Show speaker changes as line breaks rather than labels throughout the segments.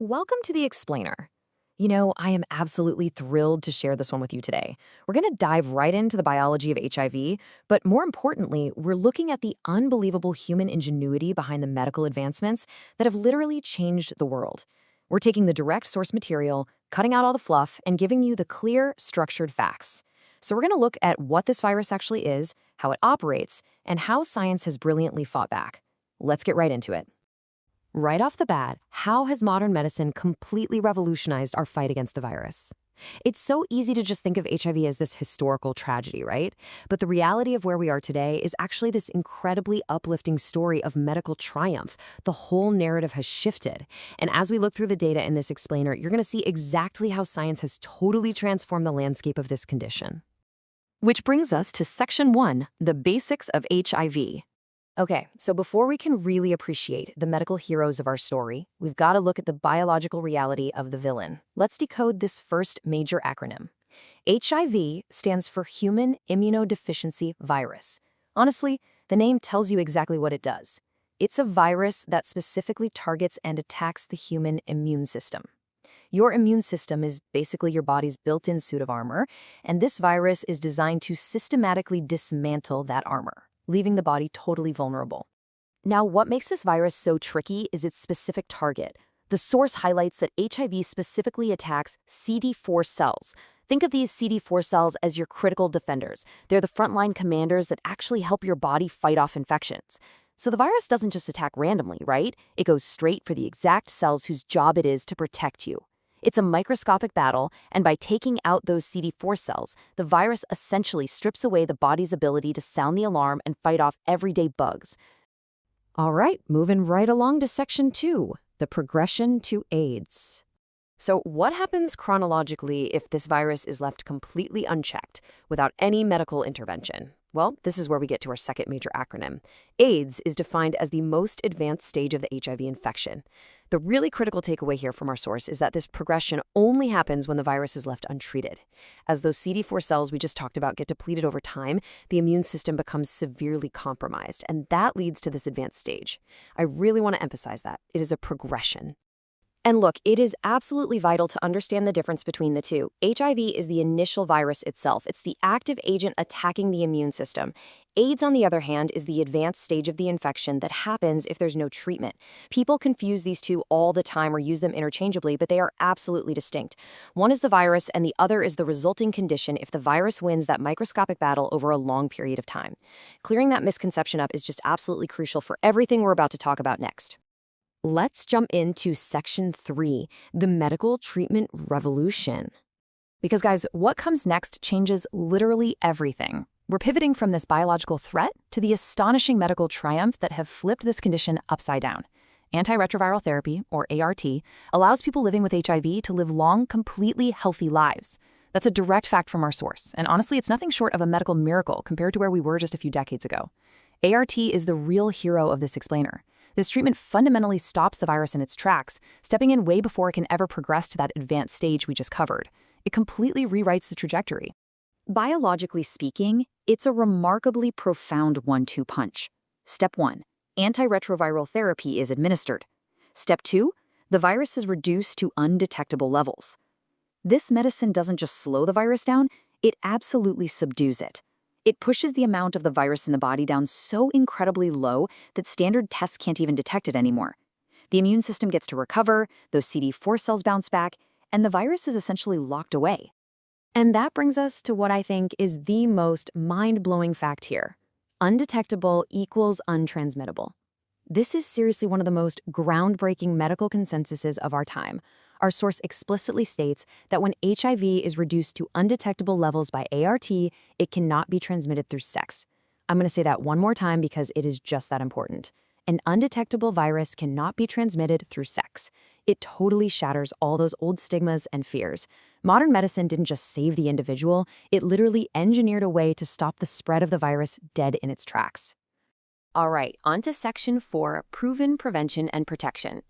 Welcome to the Explainer. I am absolutely thrilled to share this one with you today. We're going to dive right into the biology of HIV, but more importantly, we're looking at the unbelievable human ingenuity behind the medical advancements that have literally changed the world. We're taking the direct source material, cutting out all the fluff, and giving you the clear, structured facts. So we're going to look at what this virus actually is, how it operates, and how science has brilliantly fought back. Let's get right into it. Right off the bat, how has modern medicine completely revolutionized our fight against the virus? It's so easy to just think of HIV as this historical tragedy, right? But the reality of where we are today is actually this incredibly uplifting story of medical triumph. The whole narrative has shifted. And as we look through the data in this explainer, you're going to see exactly how science has totally transformed the landscape of this condition. Which brings us to Section 1, the basics of HIV. Okay, so before we can really appreciate the medical heroes of our story, we've got to look at the biological reality of the villain. Let's decode this first major acronym. HIV stands for Human Immunodeficiency Virus. Honestly, the name tells you exactly what it does. It's a virus that specifically targets and attacks the human immune system. Your immune system is basically your body's built-in suit of armor, and this virus is designed to systematically dismantle that armor, leaving the body totally vulnerable. Now, what makes this virus so tricky is its specific target. The source highlights that HIV specifically attacks CD4 cells. Think of these CD4 cells as your critical defenders. They're the frontline commanders that actually help your body fight off infections. So the virus doesn't just attack randomly, right? It goes straight for the exact cells whose job it is to protect you. It's a microscopic battle, and by taking out those CD4 cells, the virus essentially strips away the body's ability to sound the alarm and fight off everyday bugs. All right, moving right along to Section 2, the progression to AIDS. So what happens chronologically if this virus is left completely unchecked, without any medical intervention? Well, this is where we get to our second major acronym. AIDS is defined as the most advanced stage of the HIV infection. The really critical takeaway here from our source is that this progression only happens when the virus is left untreated. As those CD4 cells we just talked about get depleted over time, the immune system becomes severely compromised, and that leads to this advanced stage. I really want to emphasize that. It is a progression. And look, it is absolutely vital to understand the difference between the two. HIV is the initial virus itself. It's the active agent attacking the immune system. AIDS, on the other hand, is the advanced stage of the infection that happens if there's no treatment. People confuse these two all the time or use them interchangeably, but they are absolutely distinct. One is the virus, and the other is the resulting condition if the virus wins that microscopic battle over a long period of time. Clearing that misconception up is just absolutely crucial for everything we're about to talk about next. Let's jump into Section 3, the medical treatment revolution. Because guys, what comes next changes literally everything. We're pivoting from this biological threat to the astonishing medical triumph that have flipped this condition upside down. Antiretroviral therapy, or ART, allows people living with HIV to live long, completely healthy lives. That's a direct fact from our source, and honestly, it's nothing short of a medical miracle compared to where we were just a few decades ago. ART is the real hero of this explainer. This treatment fundamentally stops the virus in its tracks, stepping in way before it can ever progress to that advanced stage we just covered. It completely rewrites the trajectory. Biologically speaking, it's a remarkably profound 1-2 punch. Step 1, antiretroviral therapy is administered. Step 2, the virus is reduced to undetectable levels. This medicine doesn't just slow the virus down, it absolutely subdues it. It pushes the amount of the virus in the body down so incredibly low that standard tests can't even detect it anymore. The immune system gets to recover, those CD4 cells bounce back, and the virus is essentially locked away. And that brings us to what I think is the most mind-blowing fact here. Undetectable equals untransmittable. This is seriously one of the most groundbreaking medical consensuses of our time. Our source explicitly states that when HIV is reduced to undetectable levels by ART, it cannot be transmitted through sex. I'm going to say that one more time because it is just that important. An undetectable virus cannot be transmitted through sex. It totally shatters all those old stigmas and fears. Modern medicine didn't just save the individual, it literally engineered a way to stop the spread of the virus dead in its tracks. All right, on to Section 4, proven prevention and protection.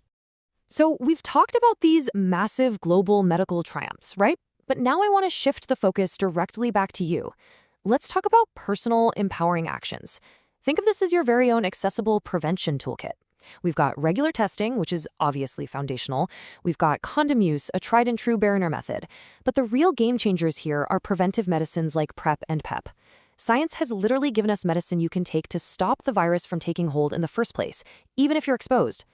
So we've talked about these massive global medical triumphs, right? But now I want to shift the focus directly back to you. Let's talk about personal, empowering actions. Think of this as your very own accessible prevention toolkit. We've got regular testing, which is obviously foundational. We've got condom use, a tried and true Bariner method. But the real game changers here are preventive medicines like PrEP and PEP. Science has literally given us medicine you can take to stop the virus from taking hold in the first place, even if you're exposed.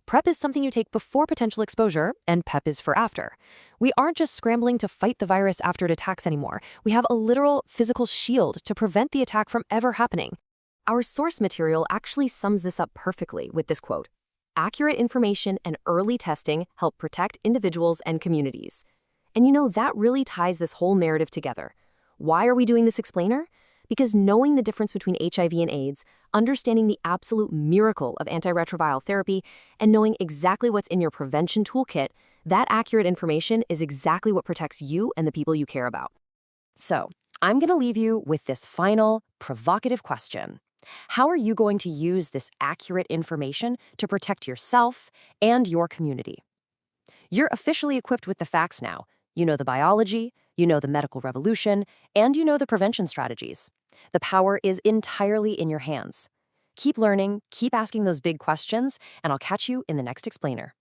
PrEP is something you take before potential exposure, and PEP is for after. We aren't just scrambling to fight the virus after it attacks anymore. We have a literal physical shield to prevent the attack from ever happening. Our source material actually sums this up perfectly with this quote: "Accurate information and early testing help protect individuals and communities." And that really ties this whole narrative together. Why are we doing this explainer? Because knowing the difference between HIV and AIDS, understanding the absolute miracle of antiretroviral therapy, and knowing exactly what's in your prevention toolkit, that accurate information is exactly what protects you and the people you care about. So, I'm going to leave you with this final, provocative question. How are you going to use this accurate information to protect yourself and your community? You're officially equipped with the facts now. You know the biology, you know the medical revolution, and you know the prevention strategies. The power is entirely in your hands. Keep learning, keep asking those big questions, and I'll catch you in the next explainer.